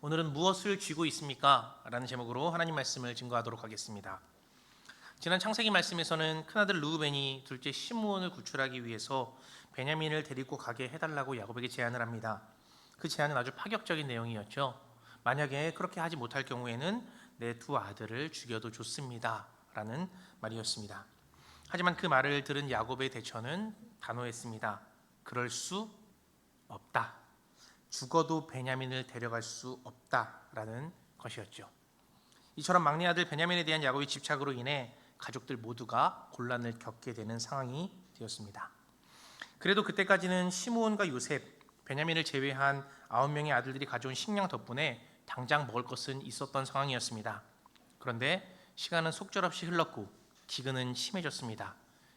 오늘은 무엇을 쥐고 있습니까? 라는 제목으로 하나님 말씀을 증거하도록 하겠습니다. 지난 창세기 말씀에서는 큰아들 르우벤이 둘째 시므온을 구출하기 위해서 베냐민을 데리고 가게 해달라고 야곱에게 제안을 합니다. 그 제안은 아주 파격적인 내용이었죠. 만약에 그렇게 하지 못할 경우에는 내 두 아들을 죽여도 좋습니다. 라는 말이었습니다. 하지만 그 말을 들은 야곱의 대처는 단호했습니다. 그럴 수 없다. 죽어도 베냐민을 데려갈 수 없다라는 것이었죠. 이처럼 막내 아들 베냐민에 대한 야곱의 집착으로 인해 가족들 모두가 곤란을 겪게 되는 상황이 되었습니다. 그래도 그때까지는 시므온과 요셉, 베냐민을 제외한 9명의 아들들이 가져온 식량 덕분에 당장 먹을 것은 있었던 상황이었습니다. 그런데 시간은 속절없이 흘렀고 기근은 심해졌습니다.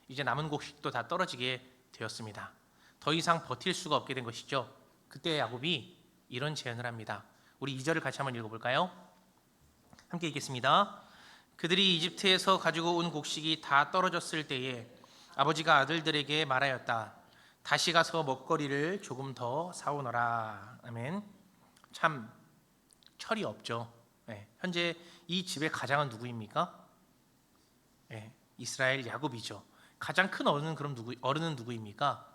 이제 남은 곡식도 다 떨어지게 되었습니다. 더 이상 버틸 수가 없게 된 것이죠. 그때 야곱이 이런 제안을 합니다. 우리 2절을 같이 한번 읽어볼까요? 함께 읽겠습니다. 그들이 이집트에서 가지고 온 곡식이 다 떨어졌을 때에 아버지가 아들들에게 말하였다. 다시 가서 먹거리를 조금 더 사오너라. 아멘. 참 철이 없죠. 현재 이 집의 가장은 누구입니까? 이스라엘 야곱이죠. 가장 큰 어른은 누구입니까?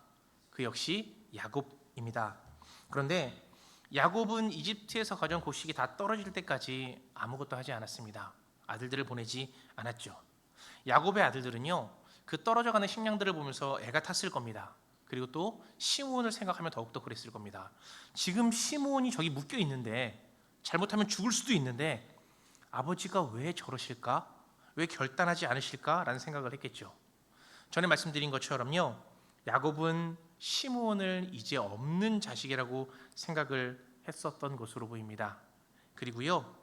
그 역시 야곱입니다. 그런데 야곱은 이집트에서 가져온 곡식이 다 떨어질 때까지 아무것도 하지 않았습니다. 아들들을 보내지 않았죠. 야곱의 아들들은요, 그 떨어져가는 식량들을 보면서 애가 탔을 겁니다. 그리고 또 시므온을 생각하면 더욱더 그랬을 겁니다. 지금 시므온이 저기 묶여 있는데 잘못하면 죽을 수도 있는데 아버지가 왜 저러실까? 왜 결단하지 않으실까? 라는 생각을 했겠죠. 전에 말씀드린 것처럼요, 야곱은 시므온을 이제 없는 자식이라고 생각을 했었던 것으로 보입니다. 그리고요,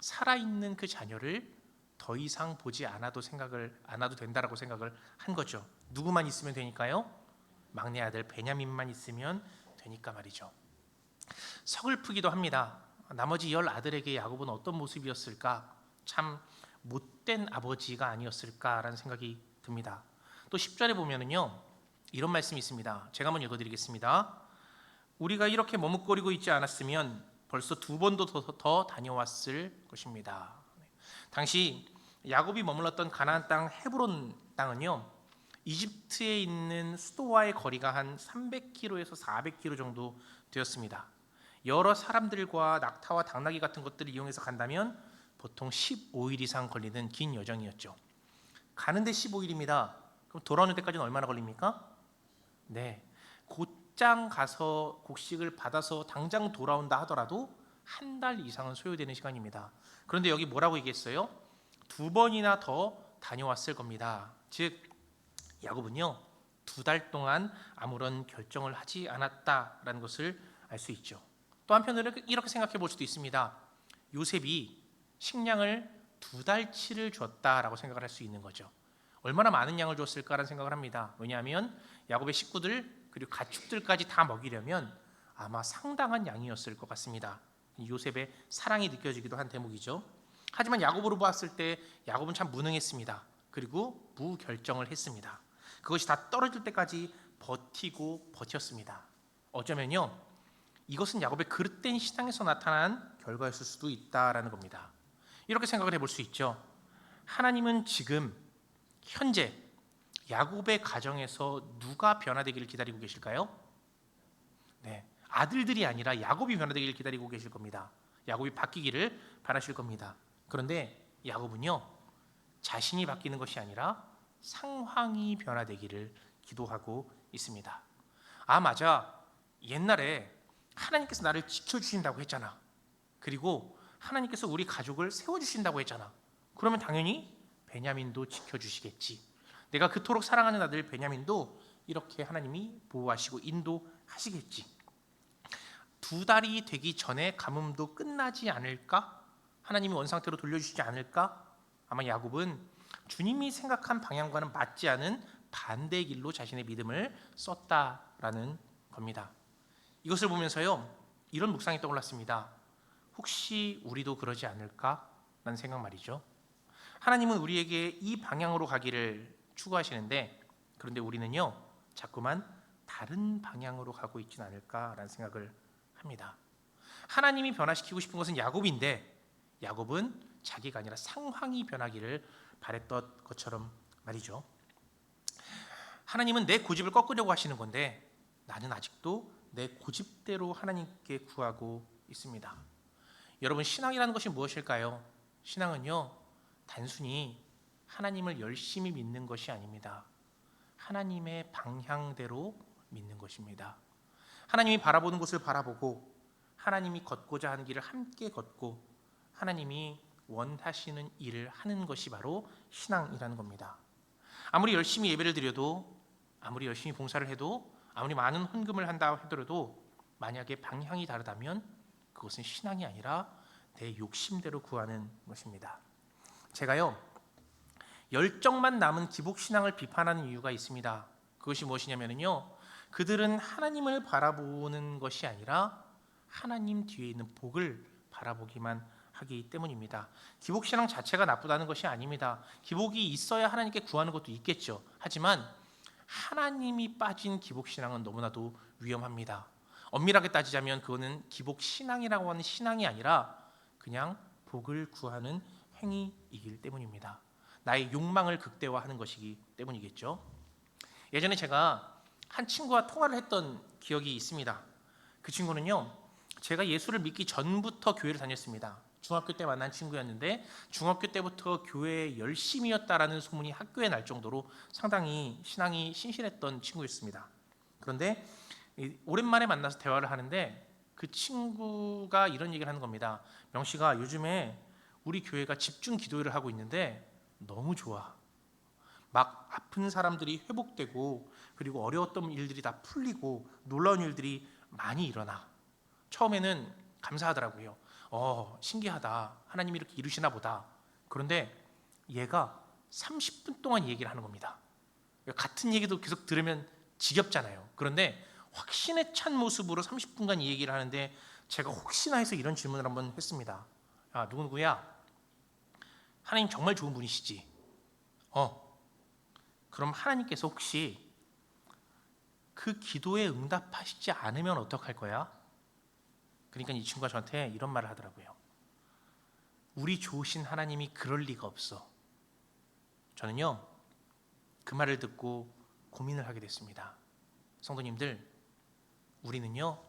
살아있는 그 자녀를 더 이상 보지 않아도 된다라고 생각을 한 거죠. 누구만 있으면 되니까요? 막내 아들 베냐민만 있으면 되니까 말이죠. 서글프기도 합니다. 나머지 10 아들에게 야곱은 어떤 모습이었을까? 참 못된 아버지가 아니었을까라는 생각이 듭니다. 또 10절에 보면은요, 이런 말씀이 있습니다. 제가 한번 읽어드리겠습니다. 우리가 이렇게 머뭇거리고 있지 않았으면 벌써 2번도 더 다녀왔을 것입니다. 당시 야곱이 머물렀던 가나안 땅 헤브론 땅은요, 이집트에 있는 수도와의 거리가 한 300km에서 400km 정도 되었습니다. 여러 사람들과 낙타와 당나귀 같은 것들을 이용해서 간다면 보통 15일 이상 걸리는 긴 여정이었죠. 가는데 15일입니다. 그럼 돌아오는 데까지는 얼마나 걸립니까? 네, 곧장 가서 곡식을 받아서 당장 돌아온다 하더라도 한 달 이상은 소요되는 시간입니다. 그런데 여기 뭐라고 얘기했어요? 2번이나 더 다녀왔을 겁니다. 즉 야곱은요, 2달 동안 아무런 결정을 하지 않았다라는 것을 알 수 있죠. 또 한편으로 이렇게 생각해 볼 수도 있습니다. 요셉이 식량을 2달치를 줬다라고 생각을 할 수 있는 거죠. 얼마나 많은 양을 줬을까라는 생각을 합니다. 왜냐하면 야곱의 식구들 그리고 가축들까지 다 먹이려면 아마 상당한 양이었을 것 같습니다. 요셉의 사랑이 느껴지기도 한 대목이죠. 하지만 야곱으로 봤을 때 야곱은 참 무능했습니다. 그리고 무결정을 했습니다. 그것이 다 떨어질 때까지 버티고 버텼습니다. 어쩌면요, 이것은 야곱의 그릇된 신앙에서 나타난 결과였을 수도 있다라는 겁니다. 이렇게 생각을 해볼 수 있죠. 하나님은 지금 현재 야곱의 가정에서 누가 변화되기를 기다리고 계실까요? 네, 아들들이 아니라 야곱이 변화되기를 기다리고 계실 겁니다. 야곱이 바뀌기를 바라실 겁니다. 그런데 야곱은요, 자신이 바뀌는 것이 아니라 상황이 변화되기를 기도하고 있습니다. 아, 맞아. 옛날에 하나님께서 나를 지켜주신다고 했잖아. 그리고 하나님께서 우리 가족을 세워주신다고 했잖아. 그러면 당연히 베냐민도 지켜주시겠지. 내가 그토록 사랑하는 아들 베냐민도 이렇게 하나님이 보호하시고 인도하시겠지. 2달이 되기 전에 가뭄도 끝나지 않을까? 하나님이 원상태로 돌려주시지 않을까? 아마 야곱은 주님이 생각한 방향과는 맞지 않은 반대의 길로 자신의 믿음을 썼다라는 겁니다. 이것을 보면서요, 이런 묵상이 떠올랐습니다. 혹시 우리도 그러지 않을까? 라는 생각 말이죠. 하나님은 우리에게 이 방향으로 가기를 추구하시는데, 그런데 우리는요, 자꾸만 다른 방향으로 가고 있지는 않을까라는 생각을 합니다. 하나님이 변화시키고 싶은 것은 야곱인데 야곱은 자기가 아니라 상황이 변하기를 바랬던 것처럼 말이죠. 하나님은 내 고집을 꺾으려고 하시는 건데 나는 아직도 내 고집대로 하나님께 구하고 있습니다. 여러분, 신앙이라는 것이 무엇일까요? 신앙은요, 단순히 하나님을 열심히 믿는 것이 아닙니다. 하나님의 방향대로 믿는 것입니다. 하나님이 바라보는 곳을 바라보고 하나님이 걷고자 하는 길을 함께 걷고 하나님이 원하시는 일을 하는 것이 바로 신앙이라는 겁니다. 아무리 열심히 예배를 드려도, 아무리 열심히 봉사를 해도, 아무리 많은 헌금을 한다 하더라도 만약에 방향이 다르다면 그것은 신앙이 아니라 내 욕심대로 구하는 것입니다. 제가요, 열정만 남은 기복신앙을 비판하는 이유가 있습니다. 그것이 무엇이냐면요, 그들은 하나님을 바라보는 것이 아니라 하나님 뒤에 있는 복을 바라보기만 하기 때문입니다. 기복신앙 자체가 나쁘다는 것이 아닙니다. 기복이 있어야 하나님께 구하는 것도 있겠죠. 하지만 하나님이 빠진 기복신앙은 너무나도 위험합니다. 엄밀하게 따지자면 그거는 기복신앙이라고 하는 신앙이 아니라 그냥 복을 구하는 행위이기 때문입니다. 나의 욕망을 극대화하는 것이기 때문이겠죠. 예전에 제가 한 친구와 통화를 했던 기억이 있습니다. 그 친구는요, 제가 예수를 믿기 전부터 교회를 다녔습니다. 중학교 때 만난 친구였는데 중학교 때부터 교회에 열심이었다라는 소문이 학교에 날 정도로 상당히 신앙이 신실했던 친구였습니다. 그런데 오랜만에 만나서 대화를 하는데 그 친구가 이런 얘기를 하는 겁니다. 명씨가 요즘에 우리 교회가 집중 기도회를 하고 있는데 너무 좋아. 막 아픈 사람들이 회복되고 그리고 어려웠던 일들이 다 풀리고 놀라운 일들이 많이 일어나. 처음에는 감사하더라고요. 신기하다. 하나님이 이렇게 이루시나 보다. 그런데 얘가 30분 동안 얘기를 하는 겁니다. 같은 얘기도 계속 들으면 지겹잖아요. 그런데 확신에 찬 모습으로 30분간 이 얘기를 하는데 제가 혹시나 해서 이런 질문을 한번 했습니다. 누구누구야? 하나님 정말 좋은 분이시지? 그럼 하나님께서 혹시 그 기도에 응답하시지 않으면 어떡할 거야? 그러니까 이 친구가 저한테 이런 말을 하더라고요. 우리 좋으신 하나님이 그럴 리가 없어. 저는요, 그 말을 듣고 고민을 하게 됐습니다. 성도님들, 우리는요,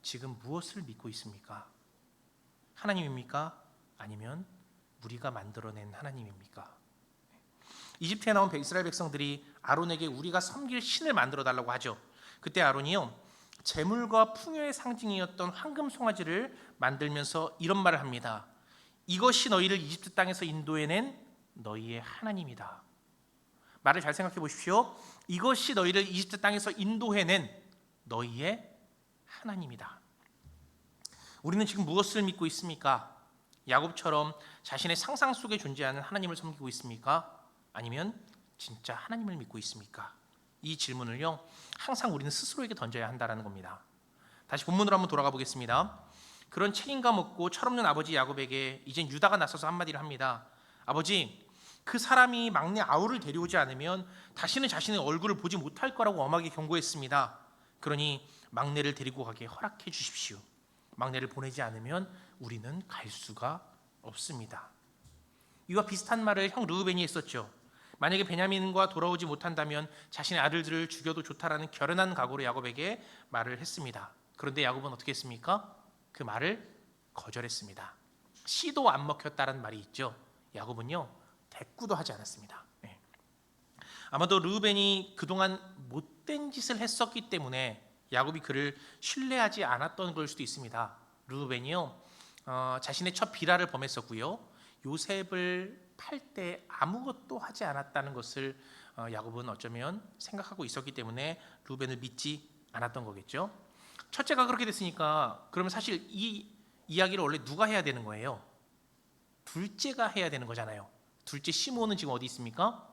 지금 무엇을 믿고 있습니까? 하나님입니까? 아니면 우리가 만들어낸 하나님입니까? 이집트에 나온 이스라엘 백성들이 아론에게 우리가 섬길 신을 만들어 달라고 하죠. 그때 아론이요, 재물과 풍요의 상징이었던 황금 송아지를 만들면서 이런 말을 합니다. 이것이 너희를 이집트 땅에서 인도해낸 너희의 하나님이다. 말을 잘 생각해 보십시오. 이것이 너희를 이집트 땅에서 인도해낸 너희의 하나님이다. 우리는 지금 무엇을 믿고 있습니까? 야곱처럼 자신의 상상 속에 존재하는 하나님을 섬기고 있습니까? 아니면 진짜 하나님을 믿고 있습니까? 이 질문을요, 항상 우리는 스스로에게 던져야 한다는 겁니다. 다시 본문으로 한번 돌아가 보겠습니다. 그런 책임감 없고 철없는 아버지 야곱에게 이젠 유다가 나서서 한마디를 합니다. 아버지, 그 사람이 막내 아우를 데려오지 않으면 다시는 자신의 얼굴을 보지 못할 거라고 엄하게 경고했습니다. 그러니 막내를 데리고 가게 허락해 주십시오. 막내를 보내지 않으면 우리는 갈 수가 없습니다. 이와 비슷한 말을 형 르우벤이 했었죠. 만약에 베냐민과 돌아오지 못한다면 자신의 아들들을 죽여도 좋다라는 결연한 각오로 야곱에게 말을 했습니다. 그런데 야곱은 어떻게 했습니까? 그 말을 거절했습니다. 씨도 안 먹혔다는 말이 있죠. 야곱은요, 대꾸도 하지 않았습니다. 아마도 르우벤이 그동안 못된 짓을 했었기 때문에 야곱이 그를 신뢰하지 않았던 걸 수도 있습니다. 르우벤이요, 자신의 첫 비라를 범했었고요, 요셉을 팔 때 아무것도 하지 않았다는 것을 야곱은 어쩌면 생각하고 있었기 때문에 르우벤을 믿지 않았던 거겠죠. 첫째가 그렇게 됐으니까 그러면 사실 이 이야기를 원래 누가 해야 되는 거예요? 둘째가 해야 되는 거잖아요. 둘째 시므온은 지금 어디 있습니까?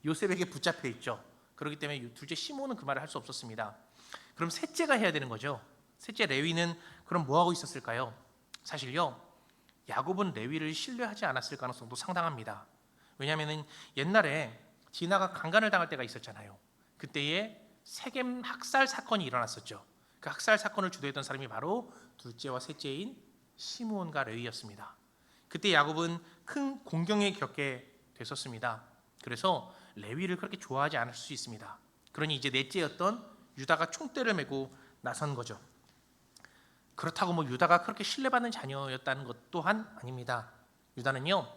요셉에게 붙잡혀 있죠. 그렇기 때문에 둘째 시므온은 그 말을 할 수 없었습니다. 그럼 셋째가 해야 되는 거죠. 셋째 레위는 그럼 뭐 하고 있었을까요? 사실요, 야곱은 레위를 신뢰하지 않았을 가능성도 상당합니다. 왜냐하면 옛날에 디나가 강간을 당할 때가 있었잖아요. 그때에 세겜 학살 사건이 일어났었죠. 그 학살 사건을 주도했던 사람이 바로 둘째와 셋째인 시므온과 레위였습니다. 그때 야곱은 큰 공경에 겪게 됐었습니다. 그래서 레위를 그렇게 좋아하지 않을 수 있습니다. 그러니 이제 넷째였던 유다가 총대를 메고 나선 거죠. 그렇다고 유다가 그렇게 신뢰받는 자녀였다는 것 또한 아닙니다. 유다는요,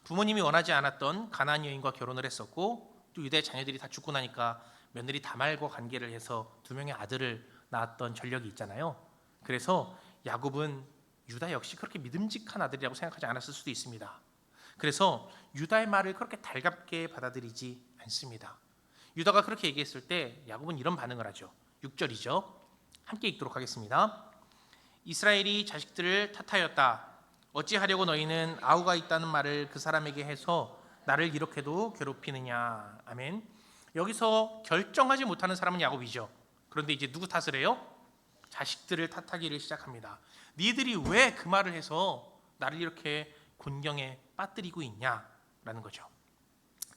부모님이 원하지 않았던 가나안 여인과 결혼을 했었고, 또 유다의 자녀들이 다 죽고 나니까 며느리 다말과 관계를 해서 2명의 아들을 낳았던 전력이 있잖아요. 그래서 야곱은 유다 역시 그렇게 믿음직한 아들이라고 생각하지 않았을 수도 있습니다. 그래서 유다의 말을 그렇게 달갑게 받아들이지 않습니다. 유다가 그렇게 얘기했을 때 야곱은 이런 반응을 하죠. 6절이죠. 함께 읽도록 하겠습니다. 이스라엘이 자식들을 탓하였다. 어찌하려고 너희는 아우가 있다는 말을 그 사람에게 해서 나를 이렇게도 괴롭히느냐. 아멘. 여기서 결정하지 못하는 사람은 야곱이죠. 그런데 이제 누구 탓을 해요? 자식들을 탓하기를 시작합니다. 니들이 왜 그 말을 해서 나를 이렇게 곤경에 빠뜨리고 있냐라는 거죠.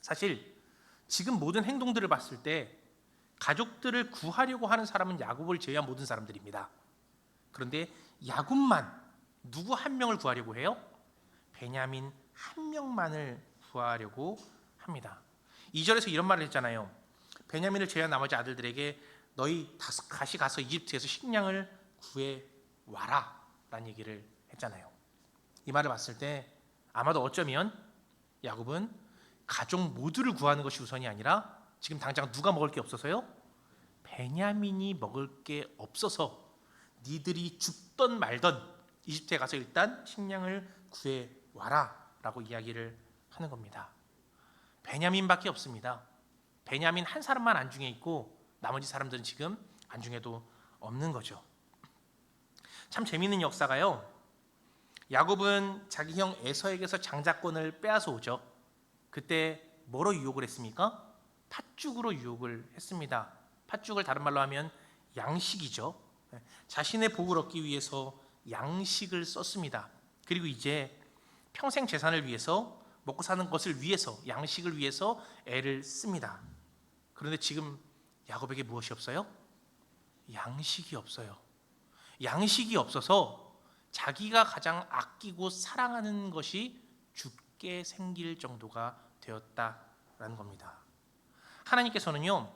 사실 지금 모든 행동들을 봤을 때 가족들을 구하려고 하는 사람은 야곱을 제외한 모든 사람들입니다. 그런데 야곱만 누구 한 명을 구하려고 해요? 베냐민 한 명만을 구하려고 합니다. 2절에서 이런 말을 했잖아요. 베냐민을 제외한 나머지 아들들에게 너희 다시 가서 이집트에서 식량을 구해와라 라는 얘기를 했잖아요. 이 말을 봤을 때 아마도 어쩌면 야곱은 가족 모두를 구하는 것이 우선이 아니라 지금 당장 누가 먹을 게 없어서요? 베냐민이 먹을 게 없어서 니들이 죽던 말던 이집트에 가서 일단 식량을 구해와라 라고 이야기를 하는 겁니다. 베냐민밖에 없습니다. 베냐민 한 사람만 안중에 있고 나머지 사람들은 지금 안중에도 없는 거죠. 참 재미있는 역사가요, 야곱은 자기 형 에서에게서 장자권을 빼앗아 오죠. 그때 뭐로 유혹을 했습니까? 팥죽으로 유혹을 했습니다. 팥죽을 다른 말로 하면 양식이죠. 자신의 복을 얻기 위해서 양식을 썼습니다. 그리고 이제 평생 재산을 위해서, 먹고 사는 것을 위해서, 양식을 위해서 애를 씁니다. 그런데 지금 야곱에게 무엇이 없어요? 양식이 없어요. 양식이 없어서 자기가 가장 아끼고 사랑하는 것이 죽게 생길 정도가 되었다라는 겁니다. 하나님께서는요,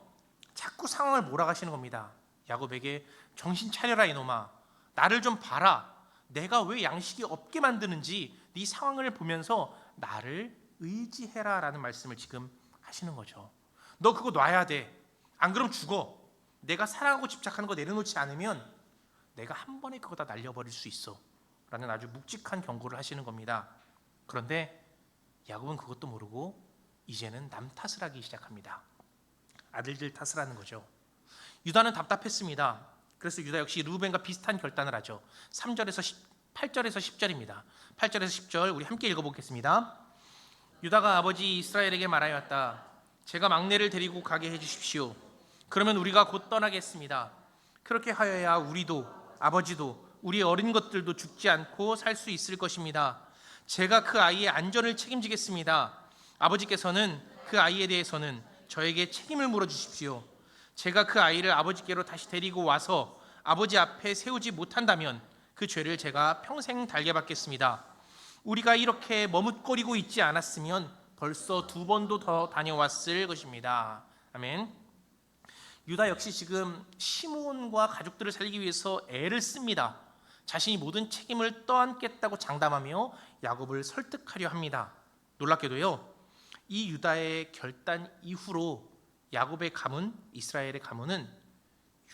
자꾸 상황을 몰아가시는 겁니다. 야곱에게 정신 차려라 이놈아, 나를 좀 봐라. 내가 왜 양식이 없게 만드는지 네 상황을 보면서 나를 의지해라 라는 말씀을 지금 하시는 거죠. 너 그거 놔야 돼. 안 그럼 죽어. 내가 사랑하고 집착하는 거 내려놓지 않으면 내가 한 번에 그거 다 날려버릴 수 있어 라는 아주 묵직한 경고를 하시는 겁니다. 그런데 야곱은 그것도 모르고 이제는 남 탓을 하기 시작합니다. 아들들 탓을 하는 거죠. 유다는 답답했습니다. 그래서 유다 역시 르우벤과 비슷한 결단을 하죠. 8절에서 10절입니다. 8절에서 10절 우리 함께 읽어보겠습니다. 유다가 아버지 이스라엘에게 말하였다. 제가 막내를 데리고 가게 해주십시오. 그러면 우리가 곧 떠나겠습니다. 그렇게 하여야 우리도 아버지도 우리 어린 것들도 죽지 않고 살 수 있을 것입니다. 제가 그 아이의 안전을 책임지겠습니다. 아버지께서는 그 아이에 대해서는 저에게 책임을 물어주십시오. 제가 그 아이를 아버지께로 다시 데리고 와서 아버지 앞에 세우지 못한다면 그 죄를 제가 평생 달게 받겠습니다. 우리가 이렇게 머뭇거리고 있지 않았으면 벌써 2번도 더 다녀왔을 것입니다. 아멘. 유다 역시 지금 시므온과 가족들을 살리기 위해서 애를 씁니다. 자신이 모든 책임을 떠안겠다고 장담하며 야곱을 설득하려 합니다. 놀랍게도요, 이 유다의 결단 이후로 야곱의 가문, 이스라엘의 가문은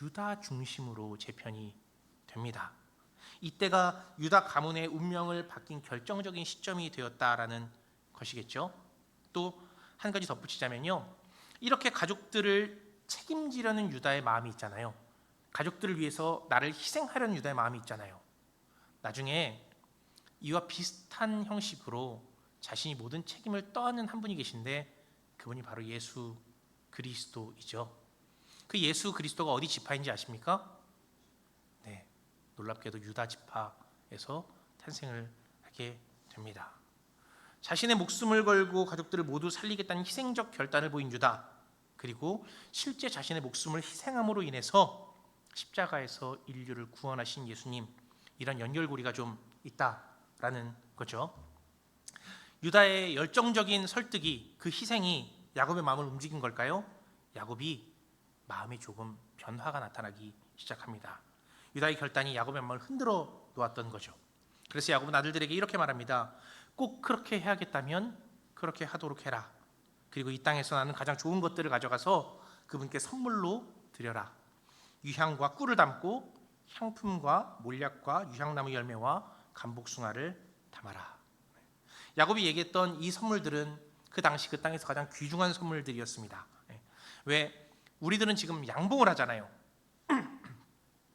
유다 중심으로 재편이 됩니다. 이때가 유다 가문의 운명을 바뀐 결정적인 시점이 되었다라는 것이겠죠. 또 한 가지 덧붙이자면요, 이렇게 가족들을 책임지려는 유다의 마음이 있잖아요. 가족들을 위해서 나를 희생하려는 유다의 마음이 있잖아요. 나중에 이와 비슷한 형식으로 자신이 모든 책임을 떠안는 한 분이 계신데 그분이 바로 예수 그리스도이죠. 그 예수 그리스도가 어디 지파인지 아십니까? 네, 놀랍게도 유다 지파에서 탄생을 하게 됩니다. 자신의 목숨을 걸고 가족들을 모두 살리겠다는 희생적 결단을 보인 유다, 그리고 실제 자신의 목숨을 희생함으로 인해서 십자가에서 인류를 구원하신 예수님, 이런 연결고리가 좀 있다라는 거죠. 유다의 열정적인 설득이, 그 희생이 야곱의 마음을 움직인 걸까요? 야곱이 마음이 조금 변화가 나타나기 시작합니다. 유다의 결단이 야곱의 마음을 흔들어 놓았던 거죠. 그래서 야곱은 아들들에게 이렇게 말합니다. 꼭 그렇게 해야겠다면 그렇게 하도록 해라. 그리고 이 땅에서 나는 가장 좋은 것들을 가져가서 그분께 선물로 드려라. 유향과 꿀을 담고 향품과 몰약과 유향나무 열매와 감복숭아를 담아라. 야곱이 얘기했던 이 선물들은 그 당시 그 땅에서 가장 귀중한 선물들이었습니다. 왜 우리들은 지금 양봉을 하잖아요.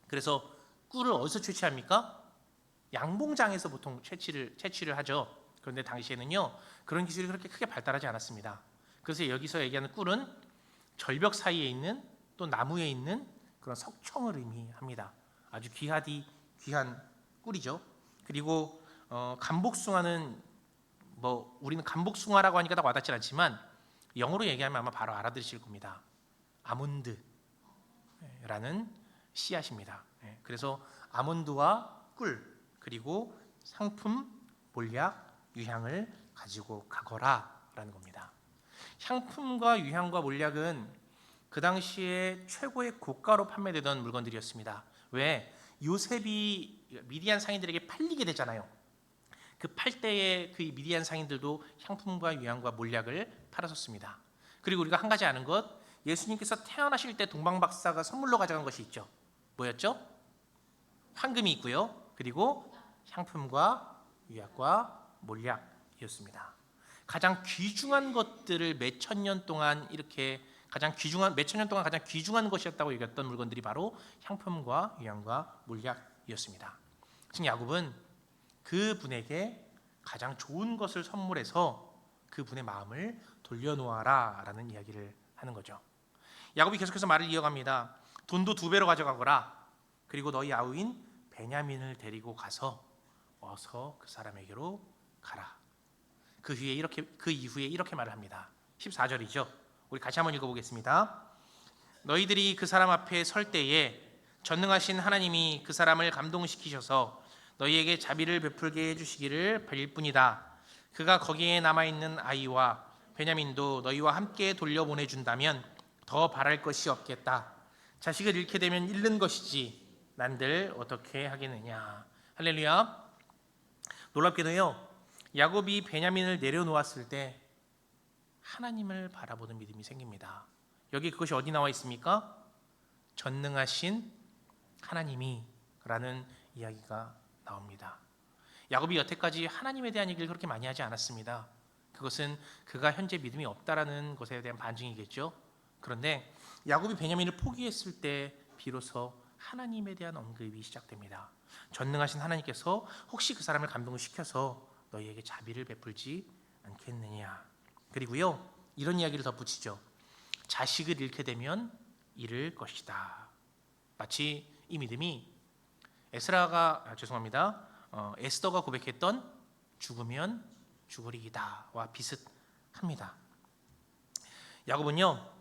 그래서 꿀을 어디서 채취합니까? 양봉장에서 보통 채취를 하죠. 그런데 당시에는요, 그런 기술이 그렇게 크게 발달하지 않았습니다. 그래서 여기서 얘기하는 꿀은 절벽 사이에 있는 또 나무에 있는 그런 석청을 의미합니다. 아주 귀한 꿀이죠. 그리고 감복숭아는 우리는 감복숭아라고 하니까 딱 와닿지 않지만 영어로 얘기하면 아마 바로 알아들으실 겁니다. 아몬드라는 씨앗입니다. 그래서 아몬드와 꿀 그리고 상품, 몰약, 유향을 가지고 가거라라는 겁니다. 향품과 유향과 몰약은 그 당시에 최고의 고가로 판매되던 물건들이었습니다. 왜? 요셉이 미디안 상인들에게 팔리게 되잖아요. 그 팔 때에 그 미디안 상인들도 향품과 유향과 몰약을 팔았었습니다. 그리고 우리가 한 가지 아는 것, 예수님께서 태어나실 때 동방박사가 선물로 가져간 것이 있죠. 뭐였죠? 황금이 있고요. 그리고 향품과 유향과 몰약이었습니다. 가장 귀중한 것들을 몇천 년 동안 가장 귀중한 것이었다고 얘기했던 물건들이 바로 향품과 유향과 몰약이었습니다. 지금 야곱은 그분에게 가장 좋은 것을 선물해서 그분의 마음을 돌려놓아라라는 이야기를 하는 거죠. 야곱이 계속해서 말을 이어갑니다. 돈도 2배로 가져가거라. 그리고 너희 아우인 베냐민을 데리고 가서 어서 그 사람에게로 가라. 그 이후에 이렇게 말을 합니다. 14절이죠. 우리 같이 한번 읽어보겠습니다. 너희들이 그 사람 앞에 설 때에 전능하신 하나님이 그 사람을 감동시키셔서 너희에게 자비를 베풀게 해주시기를 빌 뿐이다. 그가 거기에 남아있는 아이와 베냐민도 너희와 함께 돌려보내준다면 더 바랄 것이 없겠다. 자식을 잃게 되면 잃는 것이지 난들 어떻게 하겠느냐. 할렐루야. 놀랍게도요, 야곱이 베냐민을 내려놓았을 때 하나님을 바라보는 믿음이 생깁니다. 여기 그것이 어디 나와 있습니까? 전능하신 하나님이 라는 이야기가 나옵니다. 야곱이 여태까지 하나님에 대한 얘기를 그렇게 많이 하지 않았습니다. 그것은 그가 현재 믿음이 없다라는 것에 대한 반증이겠죠. 그런데 야곱이 베냐민을 포기했을 때 비로소 하나님에 대한 언급이 시작됩니다. 전능하신 하나님께서 혹시 그 사람을 감동시켜서 너희에게 자비를 베풀지 않겠느냐. 그리고요, 이런 이야기를 덧붙이죠. 자식을 잃게 되면 잃을 것이다. 마치 이 믿음이 에스더가 고백했던 죽으면 죽으리이다와 비슷합니다. 야곱은요,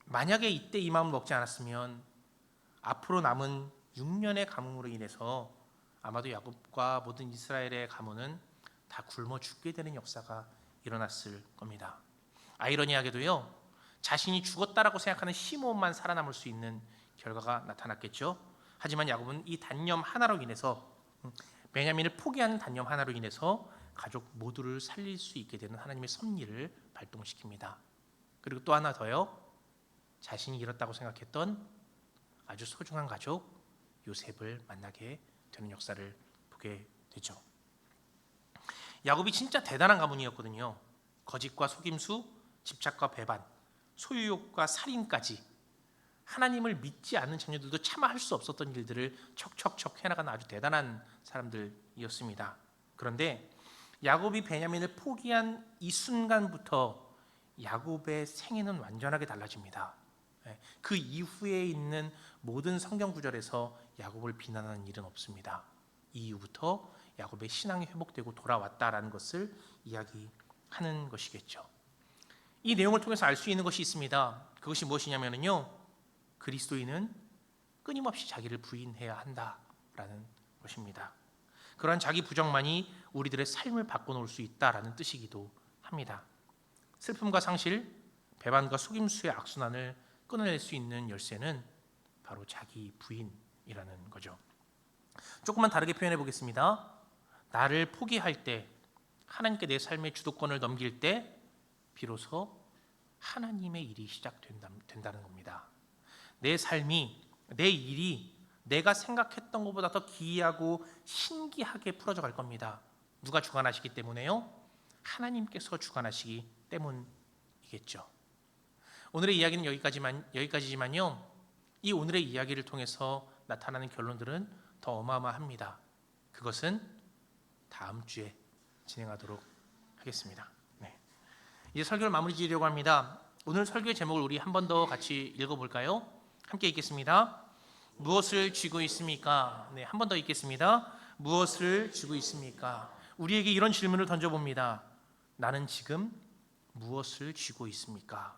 만약에 이때 이 마음을 먹지 않았으면 앞으로 남은 6년의 가뭄으로 인해서 아마도 야곱과 모든 이스라엘의 가문은 다 굶어 죽게 되는 역사가 일어났을 겁니다. 아이러니하게도요, 자신이 죽었다라고 생각하는 시므온만 살아남을 수 있는 결과가 나타났겠죠. 하지만 야곱은 이 단념 하나로 인해서, 베냐민을 포기하는 단념 하나로 인해서 가족 모두를 살릴 수 있게 되는 하나님의 섭리를 발동시킵니다. 그리고 또 하나 더요, 자신이 잃었다고 생각했던 아주 소중한 가족 요셉을 만나게 되는 역사를 보게 되죠. 야곱이 진짜 대단한 가문이었거든요. 거짓과 속임수, 집착과 배반, 소유욕과 살인까지 하나님을 믿지 않는 자녀들도 차마 할 수 없었던 일들을 척척척 해나가는 아주 대단한 사람들이었습니다. 그런데 야곱이 베냐민을 포기한 이 순간부터 야곱의 생애는 완전하게 달라집니다. 그 이후에 있는 모든 성경 구절에서 야곱을 비난하는 일은 없습니다. 이 이후부터 야곱의 신앙이 회복되고 돌아왔다라는 것을 이야기하는 것이겠죠. 이 내용을 통해서 알 수 있는 것이 있습니다. 그것이 무엇이냐면요, 그리스도인은 끊임없이 자기를 부인해야 한다라는 것입니다. 그러한 자기 부정만이 우리들의 삶을 바꿔놓을 수 있다라는 뜻이기도 합니다. 슬픔과 상실, 배반과 속임수의 악순환을 끊어낼 수 있는 열쇠는 바로 자기 부인이라는 거죠. 조금만 다르게 표현해 보겠습니다. 나를 포기할 때, 하나님께 내 삶의 주도권을 넘길 때 비로소 하나님의 일이 시작된다는 겁니다. 내 삶이, 내 일이 내가 생각했던 것보다 더 기이하고 신기하게 풀어져 갈 겁니다. 누가 주관하시기 때문에요? 하나님께서 주관하시기 때문이겠죠. 오늘의 이야기는 여기까지지만요. 이 오늘의 이야기를 통해서 나타나는 결론들은 더 어마어마합니다. 그것은 다음 주에 진행하도록 하겠습니다. 네. 이제 설교를 마무리 지으려고 합니다. 오늘 설교의 제목을 우리 한 번 더 같이 읽어볼까요? 함께 읽겠습니다. 무엇을 쥐고 있습니까? 네, 한 번 더 읽겠습니다. 무엇을 쥐고 있습니까? 우리에게 이런 질문을 던져봅니다. 나는 지금 무엇을 쥐고 있습니까?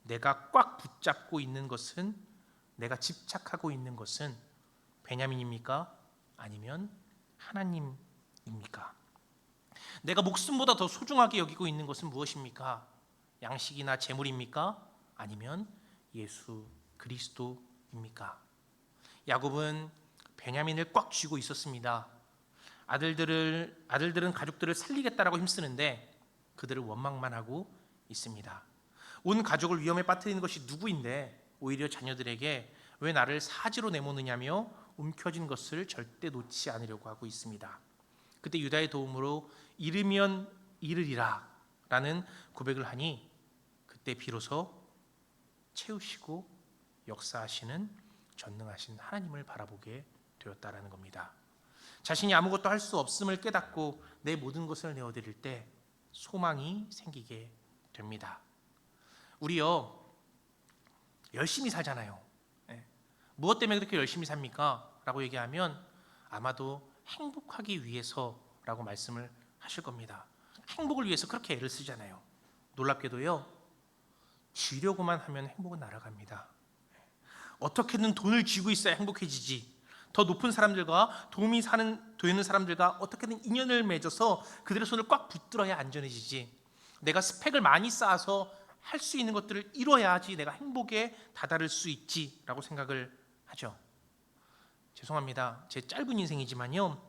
내가 꽉 붙잡고 있는 것은, 내가 집착하고 있는 것은 베냐민입니까? 아니면 하나님입니까? 내가 목숨보다 더 소중하게 여기고 있는 것은 무엇입니까? 양식이나 재물입니까? 아니면 예수 그리스도입니까? 야곱은 베냐민을 꽉 쥐고 있었습니다. 아들들은 가족들을 살리겠다라고 힘쓰는데 그들을 원망만 하고 있습니다. 온 가족을 위험에 빠뜨리는 것이 누구인데 오히려 자녀들에게 왜 나를 사지로 내모느냐며 움켜쥔 것을 절대 놓지 않으려고 하고 있습니다. 그때 유다의 도움으로 이르면 이르리라 라는 고백을 하니 그때 비로소 채우시고 역사하시는 전능하신 하나님을 바라보게 되었다라는 겁니다. 자신이 아무것도 할 수 없음을 깨닫고 내 모든 것을 내어드릴 때 소망이 생기게 됩니다. 우리요 열심히 살잖아요. 무엇 때문에 그렇게 열심히 삽니까? 라고 얘기하면 아마도 행복하기 위해서라고 말씀을 하실 겁니다. 행복을 위해서 그렇게 애를 쓰잖아요. 놀랍게도요 쥐려고만 하면 행복은 날아갑니다. 어떻게든 돈을 쥐고 있어야 행복해지지. 더 높은 사람들과 도움이 되는 사람들과 어떻게든 인연을 맺어서 그들의 손을 꽉 붙들어야 안전해지지. 내가 스펙을 많이 쌓아서 할 수 있는 것들을 이뤄야지 내가 행복에 다다를 수 있지라고 생각을 하죠. 죄송합니다. 제 짧은 인생이지만요.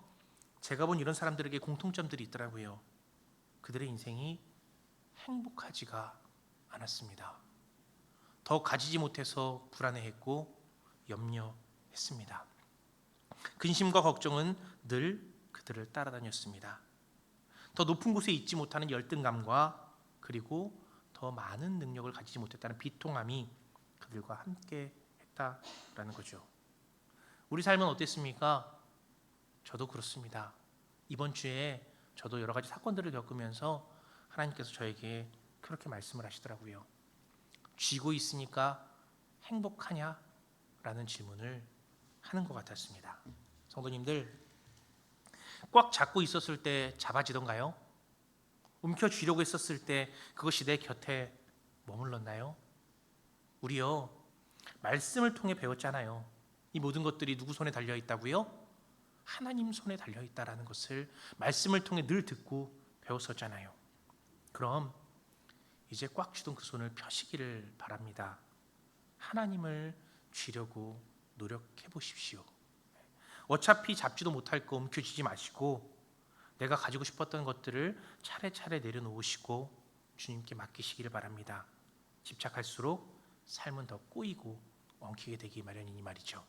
제가 본 이런 사람들에게 공통점들이 있더라고요. 그들의 인생이 행복하지가 않았습니다. 더 가지지 못해서 불안해했고 염려했습니다. 근심과 걱정은 늘 그들을 따라다녔습니다. 더 높은 곳에 있지 못하는 열등감과 그리고 더 많은 능력을 가지지 못했다는 비통함이 그들과 함께 했다라는 거죠. 우리 삶은 어땠습니까? 저도 그렇습니다. 이번 주에 저도 여러 가지 사건들을 겪으면서 하나님께서 저에게 그렇게 말씀을 하시더라고요. 쥐고 있으니까 행복하냐? 라는 질문을 하는 것 같았습니다. 성도님들, 꽉 잡고 있었을 때 잡아지던가요? 움켜쥐려고 했었을 때 그것이 내 곁에 머물렀나요? 우리요 말씀을 통해 배웠잖아요. 이 모든 것들이 누구 손에 달려 있다고요? 하나님 손에 달려 있다라는 것을 말씀을 통해 늘 듣고 배웠었잖아요. 그럼 이제 꽉 쥐던 그 손을 펴시기를 바랍니다. 하나님을 쥐려고 노력해 보십시오. 어차피 잡지도 못할 거 움켜쥐지 마시고 내가 가지고 싶었던 것들을 차례차례 내려놓으시고 주님께 맡기시기를 바랍니다. 집착할수록 삶은 더 꼬이고 엉키게 되기 마련이니 말이죠.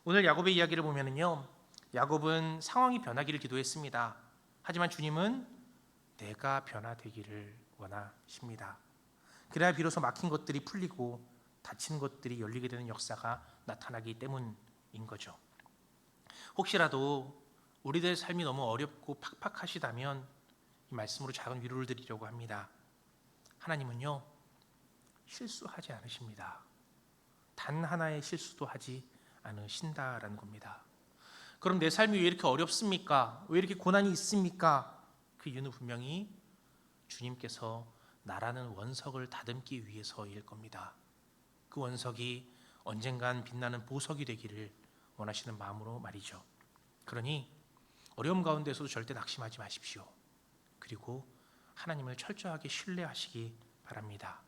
오늘 야곱의 이야기를 보면은요, 야곱은 상황이 변하기를 기도했습니다. 하지만 주님은 내가 변화되기를 원하십니다. 그래야 비로소 막힌 것들이 풀리고 닫힌 것들이 열리게 되는 역사가 나타나기 때문인 거죠. 혹시라도 우리들의 삶이 너무 어렵고 팍팍하시다면 이 말씀으로 작은 위로를 드리려고 합니다. 하나님은요 실수하지 않으십니다. 단 하나의 실수도 하지 않으신다라는 겁니다. 그럼 내 삶이 왜 이렇게 어렵습니까? 왜 이렇게 고난이 있습니까? 그 이유는 분명히 주님께서 나라는 원석을 다듬기 위해서일 겁니다. 그 원석이 언젠간 빛나는 보석이 되기를 원하시는 마음으로 말이죠. 그러니 어려움 가운데서도 절대 낙심하지 마십시오. 그리고 하나님을 철저하게 신뢰하시기 바랍니다.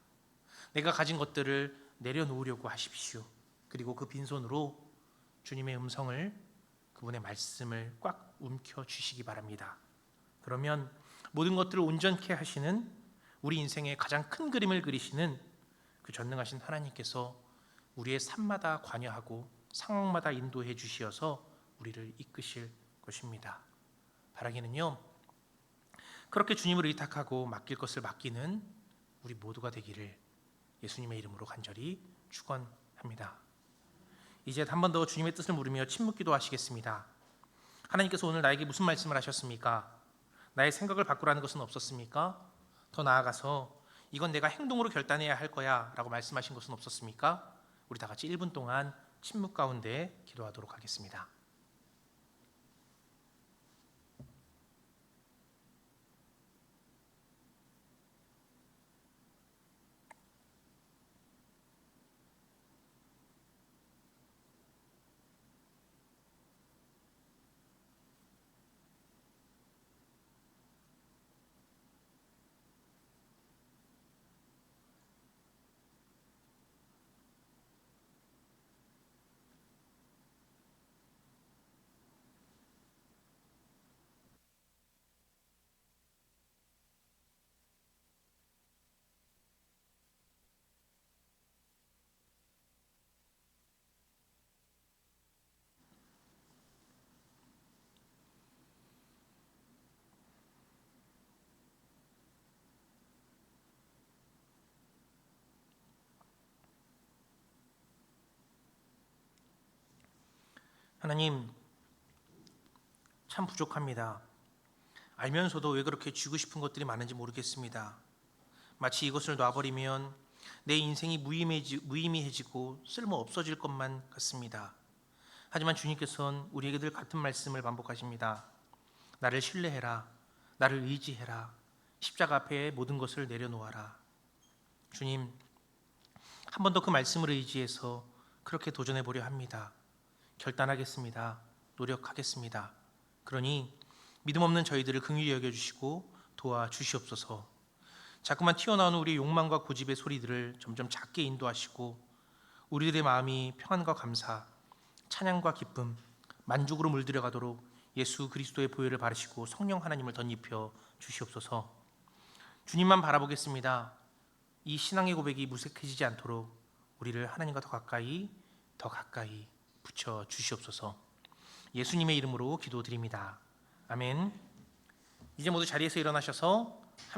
내가 가진 것들을 내려놓으려고 하십시오. 그리고 그 빈손으로 주님의 음성을, 그분의 말씀을 꽉 움켜 주시기 바랍니다. 그러면 모든 것들을 온전케 하시는, 우리 인생의 가장 큰 그림을 그리시는 그 전능하신 하나님께서 우리의 삶마다 관여하고 상황마다 인도해 주시어서 우리를 이끄실 것입니다. 바라기는요, 그렇게 주님을 의탁하고 맡길 것을 맡기는 우리 모두가 되기를 예수님의 이름으로 간절히 축원합니다. 이제 한 번 더 주님의 뜻을 물으며 침묵기도 하시겠습니다. 하나님께서 오늘 나에게 무슨 말씀을 하셨습니까? 나의 생각을 바꾸라는 것은 없었습니까? 더 나아가서 이건 내가 행동으로 결단해야 할 거야 라고 말씀하신 것은 없었습니까? 우리 다 같이 1분 동안 침묵 가운데 기도하도록 하겠습니다. 하나님, 참 부족합니다. 알면서도 왜 그렇게 쥐고 싶은 것들이 많은지 모르겠습니다. 마치 이것을 놔버리면 내 인생이 무의미해지고 쓸모 없어질 것만 같습니다. 하지만 주님께서는 우리에게 늘 같은 말씀을 반복하십니다. 나를 신뢰해라. 나를 의지해라. 십자가 앞에 모든 것을 내려놓아라. 주님, 한 번 더 그 말씀을 의지해서 그렇게 도전해 보려 합니다. 결단하겠습니다. 노력하겠습니다. 그러니 믿음 없는 저희들을 긍휼히 여겨주시고 도와주시옵소서. 자꾸만 튀어나오는 우리의 욕망과 고집의 소리들을 점점 작게 인도하시고 우리들의 마음이 평안과 감사, 찬양과 기쁨, 만족으로 물들여가도록 예수 그리스도의 보혈을 바르시고 성령 하나님을 덧입혀 주시옵소서. 주님만 바라보겠습니다. 이 신앙의 고백이 무색해지지 않도록 우리를 하나님과 더 가까이 붙여 주시옵소서. 예수님의 이름으로 기도드립니다. 아멘. 이제 모두 자리에서 일어나셔서